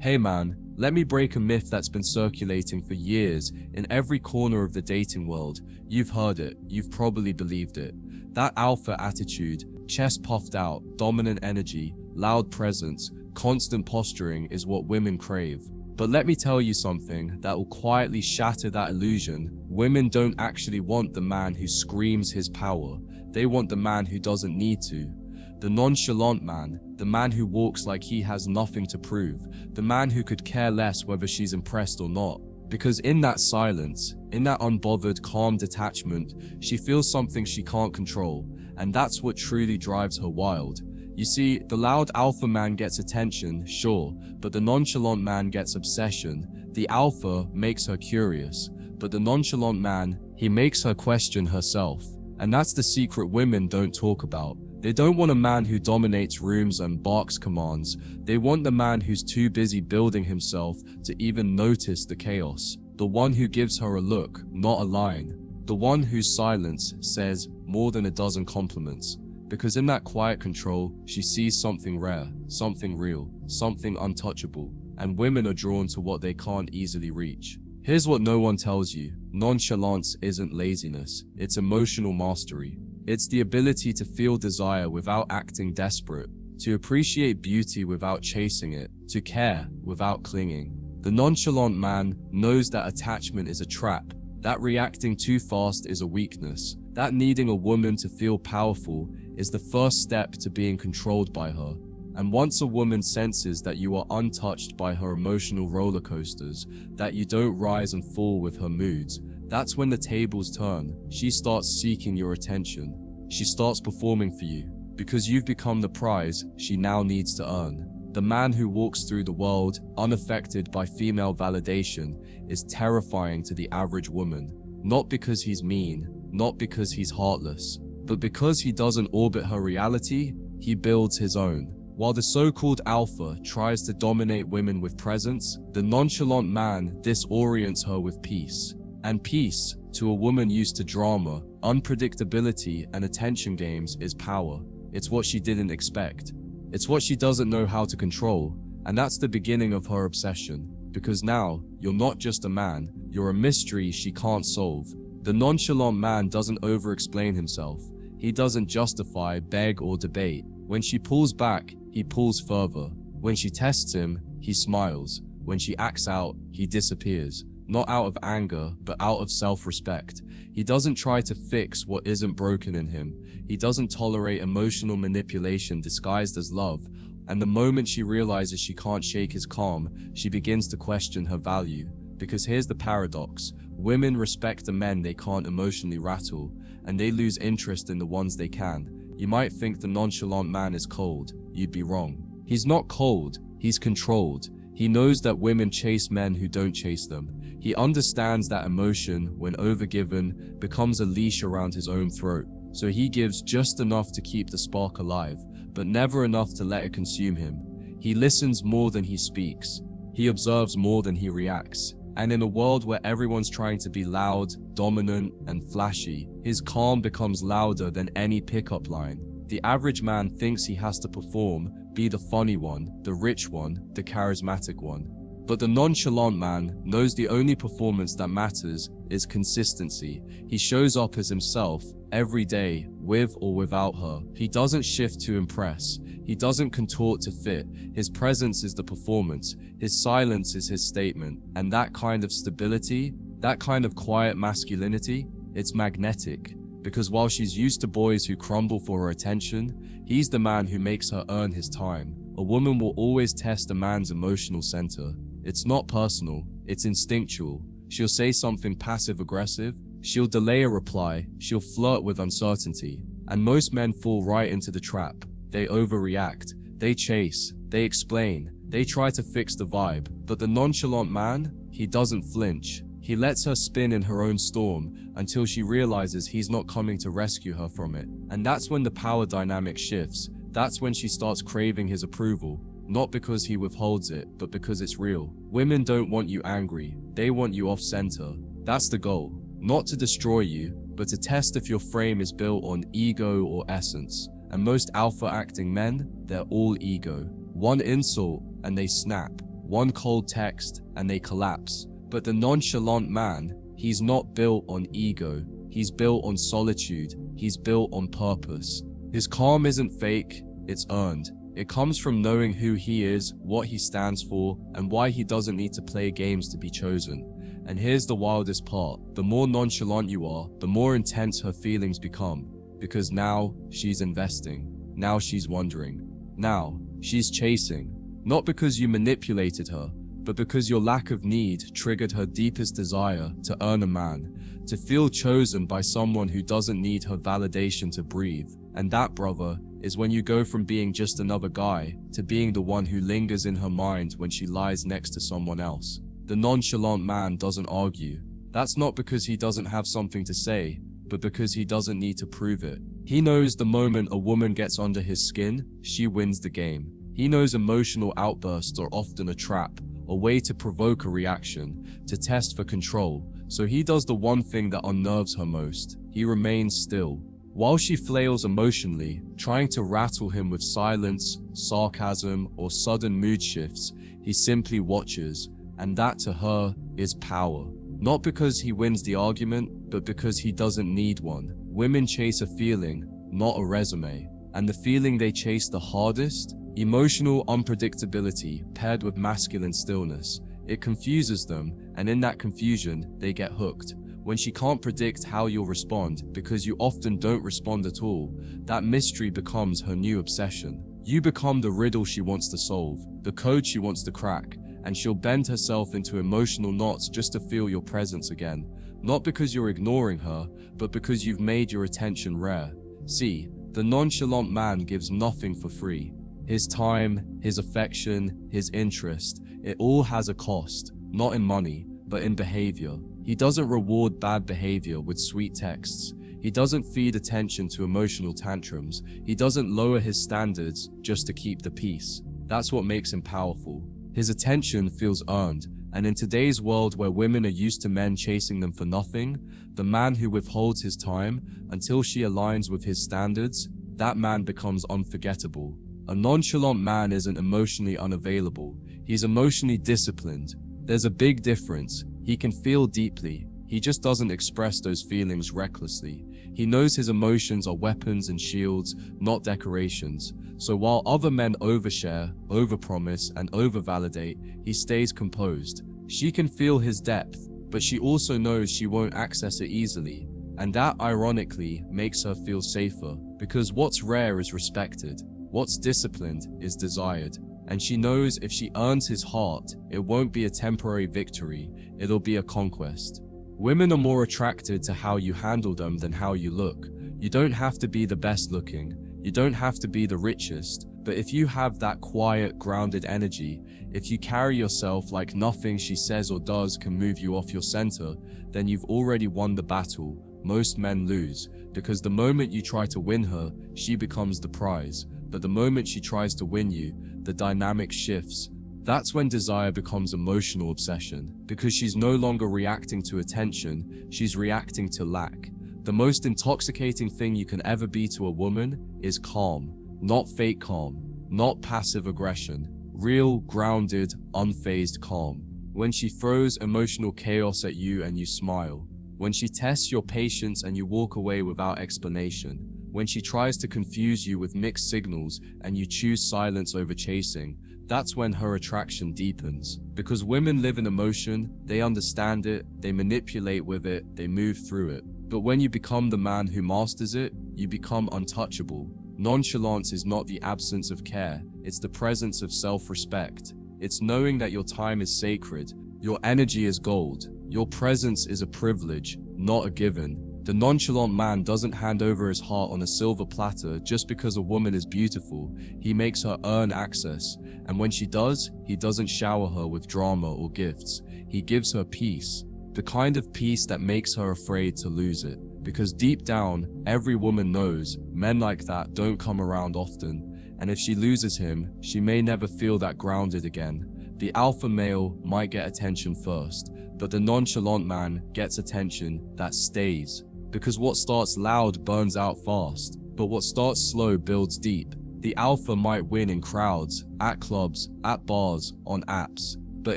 Hey man, let me break a myth that's been circulating for years in every corner of the dating world. You've heard it, you've probably believed it. That alpha attitude, chest puffed out, dominant energy, loud presence, constant posturing is what women crave. But let me tell you something that will quietly shatter that illusion. Women don't actually want the man who screams his power. They want the man who doesn't need to. The nonchalant man, the man who walks like he has nothing to prove, the man who could care less whether she's impressed or not. Because in that silence, in that unbothered, calm detachment, she feels something she can't control, and that's what truly drives her wild. You see, the loud alpha man gets attention, sure, but the nonchalant man gets obsession. The alpha makes her curious, but the nonchalant man, he makes her question herself. And that's the secret women don't talk about. They don't want a man who dominates rooms and barks commands. They want the man who's too busy building himself to even notice the chaos. The one who gives her a look, not a line. The one whose silence says more than a dozen compliments. Because in that quiet control, she sees something rare, something real, something untouchable. And women are drawn to what they can't easily reach. Here's what no one tells you. Nonchalance isn't laziness, it's emotional mastery. It's the ability to feel desire without acting desperate, to appreciate beauty without chasing it, to care without clinging. The nonchalant man knows that attachment is a trap, that reacting too fast is a weakness, that needing a woman to feel powerful is the first step to being controlled by her. And once a woman senses that you are untouched by her emotional roller coasters, that you don't rise and fall with her moods, that's when the tables turn. She starts seeking your attention. She starts performing for you. Because you've become the prize she now needs to earn. The man who walks through the world unaffected by female validation is terrifying to the average woman. Not because he's mean, not because he's heartless, but because he doesn't orbit her reality, he builds his own. While the so-called alpha tries to dominate women with presence, the nonchalant man disorients her with peace. And peace, to a woman used to drama, unpredictability, and attention games, is power. It's what she didn't expect. It's what she doesn't know how to control. And that's the beginning of her obsession. Because now, you're not just a man, you're a mystery she can't solve. The nonchalant man doesn't over-explain himself. He doesn't justify, beg, or debate. When she pulls back, he pulls further. When she tests him, he smiles. When she acts out, he disappears. Not out of anger, but out of self-respect. He doesn't try to fix what isn't broken in him. He doesn't tolerate emotional manipulation disguised as love. And the moment she realizes she can't shake his calm, she begins to question her value. Because here's the paradox. Women respect the men they can't emotionally rattle, and they lose interest in the ones they can. You might think the nonchalant man is cold. You'd be wrong. He's not cold, he's controlled. He knows that women chase men who don't chase them. He understands that emotion, when overgiven, becomes a leash around his own throat. So he gives just enough to keep the spark alive, but never enough to let it consume him. He listens more than he speaks. He observes more than he reacts. And in a world where everyone's trying to be loud, dominant, and flashy, his calm becomes louder than any pickup line. The average man thinks he has to perform, be the funny one, the rich one, the charismatic one. But the nonchalant man knows the only performance that matters is consistency. He shows up as himself every day, with or without her. He doesn't shift to impress. He doesn't contort to fit. His presence is the performance. His silence is his statement. And that kind of stability, that kind of quiet masculinity, it's magnetic. Because while she's used to boys who crumble for her attention, he's the man who makes her earn his time. A woman will always test a man's emotional center. It's not personal, it's instinctual. She'll say something passive-aggressive, she'll delay a reply, she'll flirt with uncertainty. And most men fall right into the trap. They overreact, they chase, they explain, they try to fix the vibe. But the nonchalant man, he doesn't flinch. He lets her spin in her own storm until she realizes he's not coming to rescue her from it. And that's when the power dynamic shifts. That's when she starts craving his approval. Not because he withholds it, but because it's real. Women don't want you angry. They want you off center. That's the goal. Not to destroy you, but to test if your frame is built on ego or essence. And most alpha acting men, they're all ego. One insult and they snap. one cold text, and they collapse. But the nonchalant man, he's not built on ego. He's built on solitude. He's built on purpose. His calm isn't fake, it's earned. It comes from knowing who he is, what he stands for, and why he doesn't need to play games to be chosen. And here's the wildest part. The more nonchalant you are, the more intense her feelings become. Because now she's investing. Now she's wondering. Now she's chasing. Not because you manipulated her, but because your lack of need triggered her deepest desire to earn a man, to feel chosen by someone who doesn't need her validation to breathe. And that, brother, is when you go from being just another guy to being the one who lingers in her mind when she lies next to someone else. The nonchalant man doesn't argue. That's not because he doesn't have something to say, but because he doesn't need to prove it. He knows the moment a woman gets under his skin, she wins the game. He knows emotional outbursts are often a trap, a way to provoke a reaction, to test for control. So he does the one thing that unnerves her most. He remains still. While she flails emotionally, trying to rattle him with silence, sarcasm, or sudden mood shifts, he simply watches, and that to her is power. Not because he wins the argument, but because he doesn't need one. Women chase a feeling, not a resume. And the feeling they chase the hardest? Emotional unpredictability paired with masculine stillness. It confuses them, and in that confusion, they get hooked. When she can't predict how you'll respond, because you often don't respond at all, that mystery becomes her new obsession. You become the riddle she wants to solve, the code she wants to crack, and she'll bend herself into emotional knots just to feel your presence again. Not because you're ignoring her, but because you've made your attention rare. See, the nonchalant man gives nothing for free. His time, his affection, his interest, it all has a cost, not in money, but in behavior. He doesn't reward bad behavior with sweet texts. He doesn't feed attention to emotional tantrums. He doesn't lower his standards just to keep the peace. That's what makes him powerful. His attention feels earned, and in today's world where women are used to men chasing them for nothing, the man who withholds his time until she aligns with his standards, that man becomes unforgettable. A nonchalant man isn't emotionally unavailable. He's emotionally disciplined. There's a big difference. He can feel deeply. He just doesn't express those feelings recklessly. He knows his emotions are weapons and shields, not decorations. So while other men overshare, overpromise, and overvalidate, he stays composed. She can feel his depth, but she also knows she won't access it easily. And that, ironically, makes her feel safer, because what's rare is respected. What's disciplined is desired. And she knows if she earns his heart, it won't be a temporary victory, it'll be a conquest. Women are more attracted to how you handle them than how you look. You don't have to be the best looking. You don't have to be the richest. But if you have that quiet, grounded energy, if you carry yourself like nothing she says or does can move you off your center, then you've already won the battle. Most men lose, because the moment you try to win her, she becomes the prize. But the moment she tries to win you, the dynamic shifts. That's when desire becomes emotional obsession, because she's no longer reacting to attention, she's reacting to lack. The most intoxicating thing you can ever be to a woman is calm. Not fake calm, not passive aggression. Real, grounded, unfazed calm. When she throws emotional chaos at you and you smile. When she tests your patience and you walk away without explanation. When she tries to confuse you with mixed signals and you choose silence over chasing, that's when her attraction deepens. Because women live in emotion, they understand it, they manipulate with it, they move through it. But when you become the man who masters it, you become untouchable. Nonchalance is not the absence of care, it's the presence of self-respect. It's knowing that your time is sacred, your energy is gold, your presence is a privilege, not a given. The nonchalant man doesn't hand over his heart on a silver platter just because a woman is beautiful. He makes her earn access, and when she does, he doesn't shower her with drama or gifts. He gives her peace, the kind of peace that makes her afraid to lose it. Because deep down, every woman knows men like that don't come around often, and if she loses him, she may never feel that grounded again. The alpha male might get attention first, but the nonchalant man gets attention that stays. Because what starts loud burns out fast, but what starts slow builds deep. The alpha might win in crowds, at clubs, at bars, on apps. But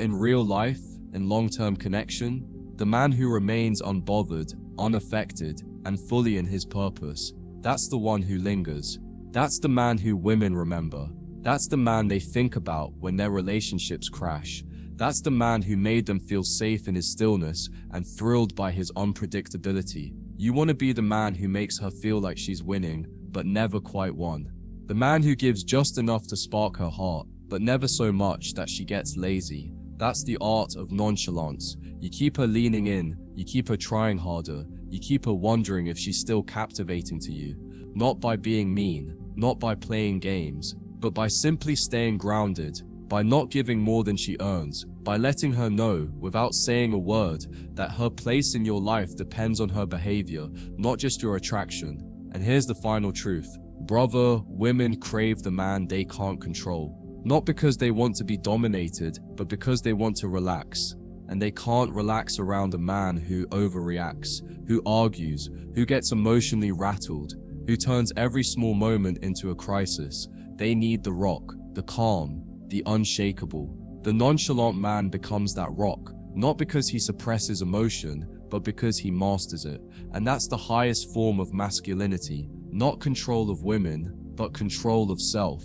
in real life, in long-term connection, the man who remains unbothered, unaffected, and fully in his purpose, that's the one who lingers. That's the man who women remember. That's the man they think about when their relationships crash. That's the man who made them feel safe in his stillness and thrilled by his unpredictability. You want to be the man who makes her feel like she's winning, but never quite won. The man who gives just enough to spark her heart, but never so much that she gets lazy. That's the art of nonchalance. You keep her leaning in, you keep her trying harder, you keep her wondering if she's still captivating to you. Not by being mean, not by playing games, but by simply staying grounded, by not giving more than she earns, by letting her know, without saying a word, that her place in your life depends on her behavior, not just your attraction. And here's the final truth. Brother, women crave the man they can't control. Not because they want to be dominated, but because they want to relax. And they can't relax around a man who overreacts, who argues, who gets emotionally rattled, who turns every small moment into a crisis. They need the rock, the calm, the unshakable. The nonchalant man becomes that rock, not because he suppresses emotion, but because he masters it. And that's the highest form of masculinity, not control of women, but control of self.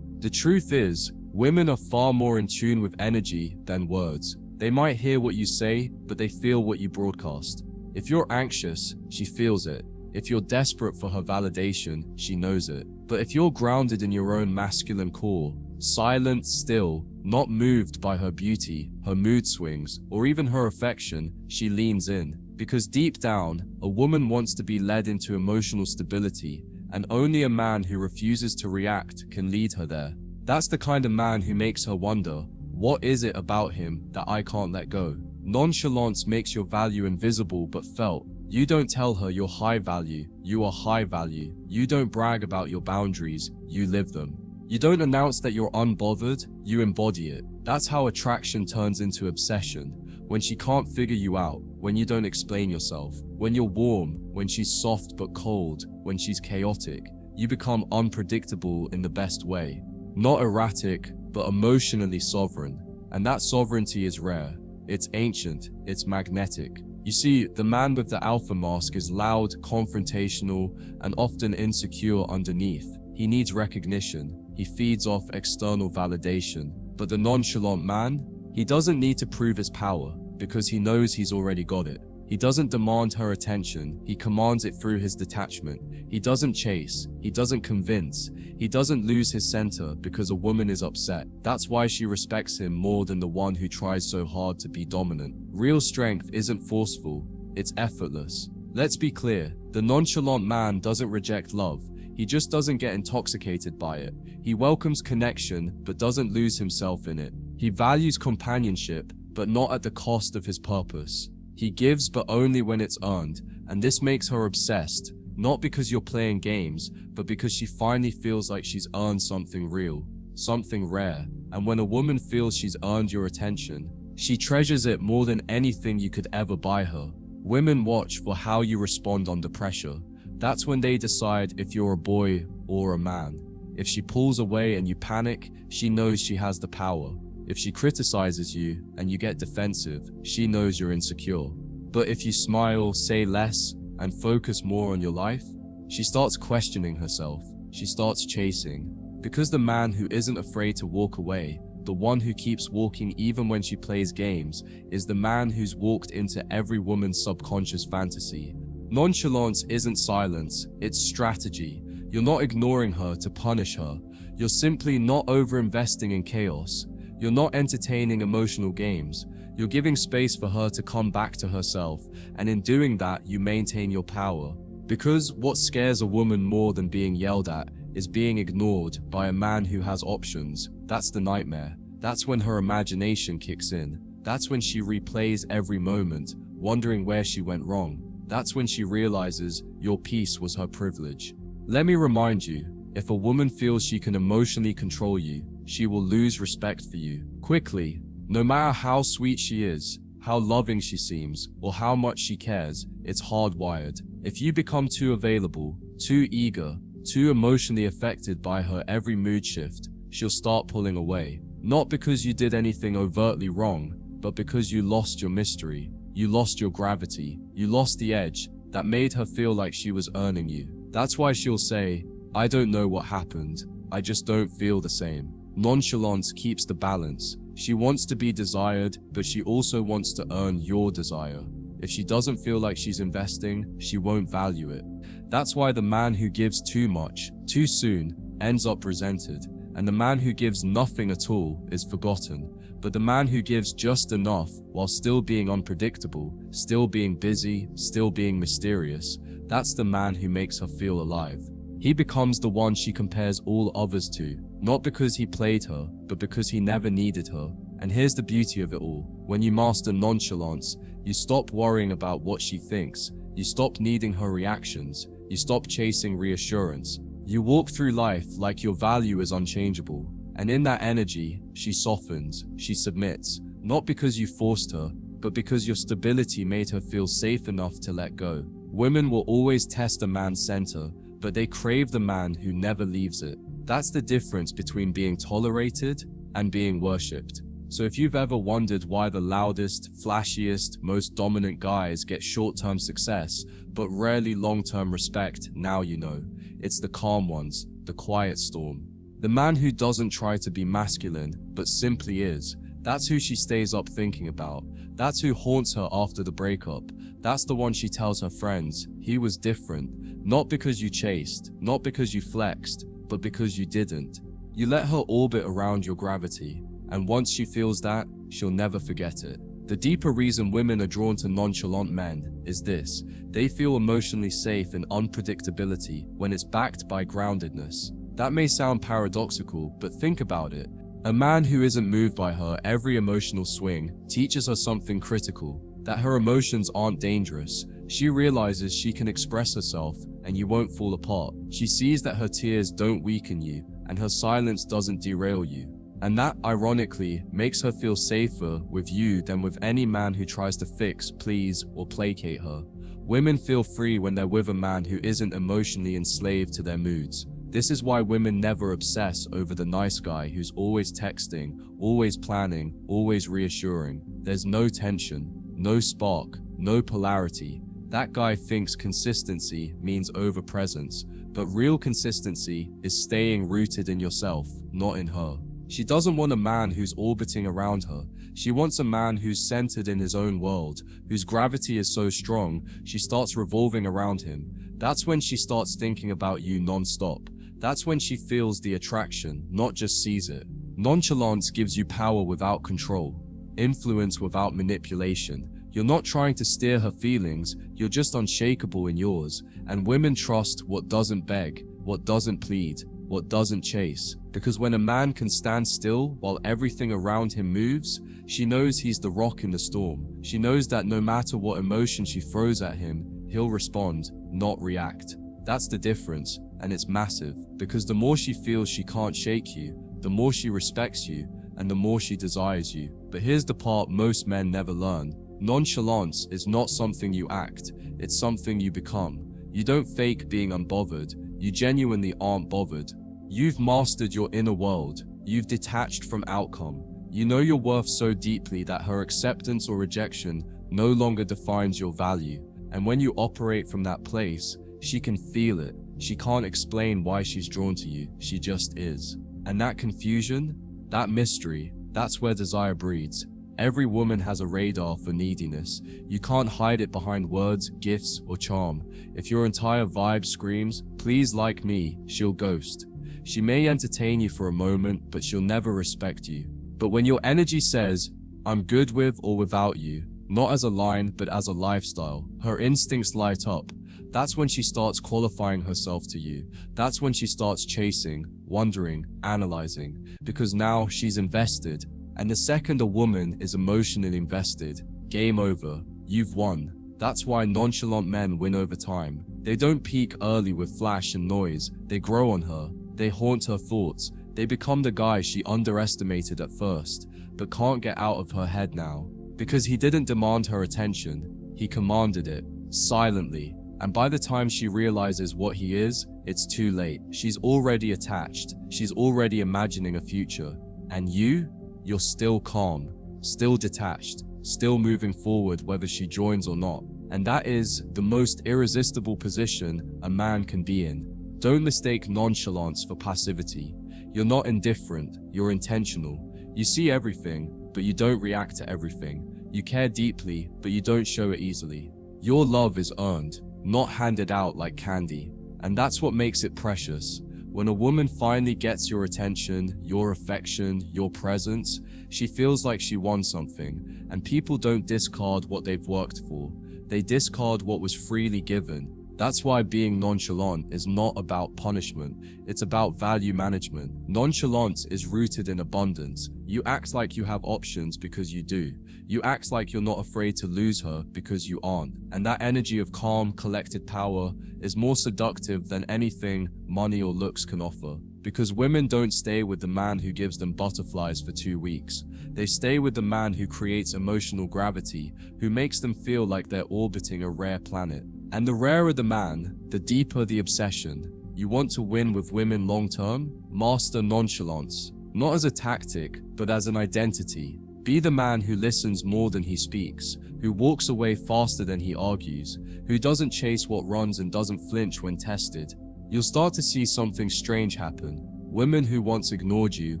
The truth is, women are far more in tune with energy than words. They might hear what you say, but they feel what you broadcast. If you're anxious, she feels it. If you're desperate for her validation, she knows it. But if you're grounded in your own masculine core, silent, still, not moved by her beauty, her mood swings, or even her affection, she leans in. Because deep down, a woman wants to be led into emotional stability, and only a man who refuses to react can lead her there. That's the kind of man who makes her wonder, what is it about him that I can't let go? Nonchalance makes your value invisible but felt. You don't tell her you're high value, you are high value. You don't brag about your boundaries, you live them. You don't announce that you're unbothered, you embody it. That's how attraction turns into obsession. When she can't figure you out, when you don't explain yourself, when you're warm, when she's soft but cold, when she's chaotic, you become unpredictable in the best way. Not erratic, but emotionally sovereign. And that sovereignty is rare. It's ancient, it's magnetic. You see, the man with the alpha mask is loud, confrontational, and often insecure underneath. He needs recognition. He feeds off external validation. But the nonchalant man, he doesn't need to prove his power because he knows he's already got it. He doesn't demand her attention, he commands it through his detachment. He doesn't chase, he doesn't convince, he doesn't lose his center because a woman is upset. That's why she respects him more than the one who tries so hard to be dominant. Real strength isn't forceful, it's effortless. Let's be clear, the nonchalant man doesn't reject love. He just doesn't get intoxicated by it. He welcomes connection, but doesn't lose himself in it. He values companionship, but not at the cost of his purpose. He gives, but only when it's earned, and this makes her obsessed, not because you're playing games, but because she finally feels like she's earned something real, something rare. And when a woman feels she's earned your attention, she treasures it more than anything you could ever buy her. Women watch for how you respond under pressure. That's when they decide if you're a boy or a man. If she pulls away and you panic, she knows she has the power. If she criticizes you and you get defensive, she knows you're insecure. But if you smile, say less, and focus more on your life, she starts questioning herself. She starts chasing. Because the man who isn't afraid to walk away, the one who keeps walking even when she plays games, is the man who's walked into every woman's subconscious fantasy. Nonchalance isn't silence, it's strategy. You're not ignoring her to punish her. You're simply not over-investing in chaos. You're not entertaining emotional games. You're giving space for her to come back to herself, and in doing that, you maintain your power. Because what scares a woman more than being yelled at is being ignored by a man who has options. That's the nightmare. That's when her imagination kicks in. That's when she replays every moment, wondering where she went wrong. That's when she realizes your peace was her privilege. Let me remind you, if a woman feels she can emotionally control you, she will lose respect for you quickly. No matter how sweet she is, how loving she seems, or how much she cares, it's hardwired. If you become too available, too eager, too emotionally affected by her every mood shift, she'll start pulling away. Not because you did anything overtly wrong, but because you lost your mystery, you lost your gravity, you lost the edge that made her feel like she was earning you. That's why she'll say, "I don't know what happened, I just don't feel the same." Nonchalance keeps the balance. She wants to be desired, but she also wants to earn your desire. If she doesn't feel like she's investing, she won't value it. That's why the man who gives too much, too soon, ends up resented, and the man who gives nothing at all is forgotten. But the man who gives just enough while still being unpredictable, still being busy, still being mysterious, that's the man who makes her feel alive. He becomes the one she compares all others to, not because he played her, but because he never needed her. And here's the beauty of it all. When you master nonchalance, you stop worrying about what she thinks, you stop needing her reactions, you stop chasing reassurance. You walk through life like your value is unchangeable, and in that energy, she softens, she submits, not because you forced her, but because your stability made her feel safe enough to let go. Women will always test a man's center, but they crave the man who never leaves it. That's the difference between being tolerated and being worshipped. So if you've ever wondered why the loudest, flashiest, most dominant guys get short-term success, but rarely long-term respect, now you know. It's the calm ones, the quiet storm. The man who doesn't try to be masculine, but simply is. That's who she stays up thinking about. That's who haunts her after the breakup. That's the one she tells her friends, he was different. Not because you chased, not because you flexed, but because you didn't. You let her orbit around your gravity, and once she feels that, she'll never forget it. The deeper reason women are drawn to nonchalant men is this: they feel emotionally safe in unpredictability when it's backed by groundedness. That may sound paradoxical, but think about it. A man who isn't moved by her every emotional swing teaches her something critical, that her emotions aren't dangerous. She realizes she can express herself and you won't fall apart. She sees that her tears don't weaken you and her silence doesn't derail you. And that, ironically, makes her feel safer with you than with any man who tries to fix, please, or placate her. Women feel free when they're with a man who isn't emotionally enslaved to their moods. This is why women never obsess over the nice guy who's always texting, always planning, always reassuring. There's no tension, no spark, no polarity. That guy thinks consistency means overpresence, but real consistency is staying rooted in yourself, not in her. She doesn't want a man who's orbiting around her. She wants a man who's centered in his own world, whose gravity is so strong, she starts revolving around him. That's when she starts thinking about you non-stop. That's when she feels the attraction, not just sees it. Nonchalance gives you power without control, influence without manipulation. You're not trying to steer her feelings, you're just unshakable in yours. And women trust what doesn't beg, what doesn't plead, what doesn't chase. Because when a man can stand still while everything around him moves, she knows he's the rock in the storm. She knows that no matter what emotion she throws at him, he'll respond, not react. That's the difference, and it's massive, because the more she feels she can't shake you, the more she respects you, and the more she desires you. But here's the part most men never learn. Nonchalance is not something you act, it's something you become. You don't fake being unbothered, you genuinely aren't bothered. You've mastered your inner world, you've detached from outcome. You know your worth so deeply that her acceptance or rejection no longer defines your value. And when you operate from that place, she can feel it. She can't explain why she's drawn to you, she just is. And that confusion, that mystery, that's where desire breeds. Every woman has a radar for neediness. You can't hide it behind words, gifts, or charm. If your entire vibe screams, "Please like me," she'll ghost. She may entertain you for a moment, but she'll never respect you. But when your energy says, "I'm good with or without you," not as a line, but as a lifestyle, her instincts light up. That's when she starts qualifying herself to you. That's when she starts chasing, wondering, analyzing, because now she's invested. And the second a woman is emotionally invested, game over, you've won. That's why nonchalant men win over time. They don't peak early with flash and noise, they grow on her, they haunt her thoughts, they become the guy she underestimated at first, but can't get out of her head now. Because he didn't demand her attention, he commanded it, silently, And by the time she realizes what he is, it's too late. She's already attached. She's already imagining a future. And you're still calm, still detached, still moving forward whether she joins or not. And that is the most irresistible position a man can be in. Don't mistake nonchalance for passivity. You're not indifferent, you're intentional. You see everything, but you don't react to everything. You care deeply, but you don't show it easily. Your love is earned, not handed out like candy. And that's what makes it precious. When a woman finally gets your attention, your affection, your presence, she feels like she won something. And people don't discard what they've worked for. They discard what was freely given. That's why being nonchalant is not about punishment, it's about value management. Nonchalance is rooted in abundance. You act like you have options because you do. You act like you're not afraid to lose her because you aren't. And that energy of calm, collected power is more seductive than anything money or looks can offer. Because women don't stay with the man who gives them butterflies for 2 weeks. They stay with the man who creates emotional gravity, who makes them feel like they're orbiting a rare planet. And the rarer the man, the deeper the obsession. You want to win with women long term? Master nonchalance. Not as a tactic, but as an identity. Be the man who listens more than he speaks, who walks away faster than he argues, who doesn't chase what runs and doesn't flinch when tested. You'll start to see something strange happen. Women who once ignored you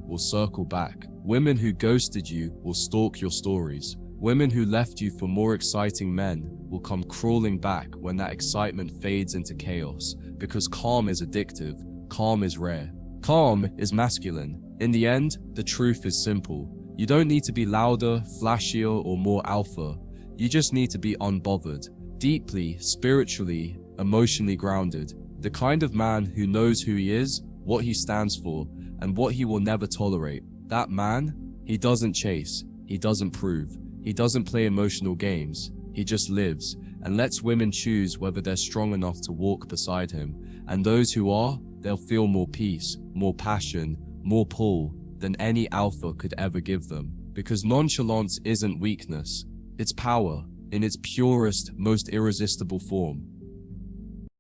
will circle back. Women who ghosted you will stalk your stories. Women who left you for more exciting men will come crawling back when that excitement fades into chaos. Because calm is addictive, calm is rare. Calm is masculine. In the end, the truth is simple. You don't need to be louder, flashier, or more alpha. You just need to be unbothered, deeply, spiritually, emotionally grounded. The kind of man who knows who he is, what he stands for, and what he will never tolerate. That man, he doesn't chase, he doesn't prove, he doesn't play emotional games. He just lives and lets women choose whether they're strong enough to walk beside him. And those who are, they'll feel more peace, more passion, more pull than any alpha could ever give them. Because nonchalance isn't weakness, it's power in its purest, most irresistible form.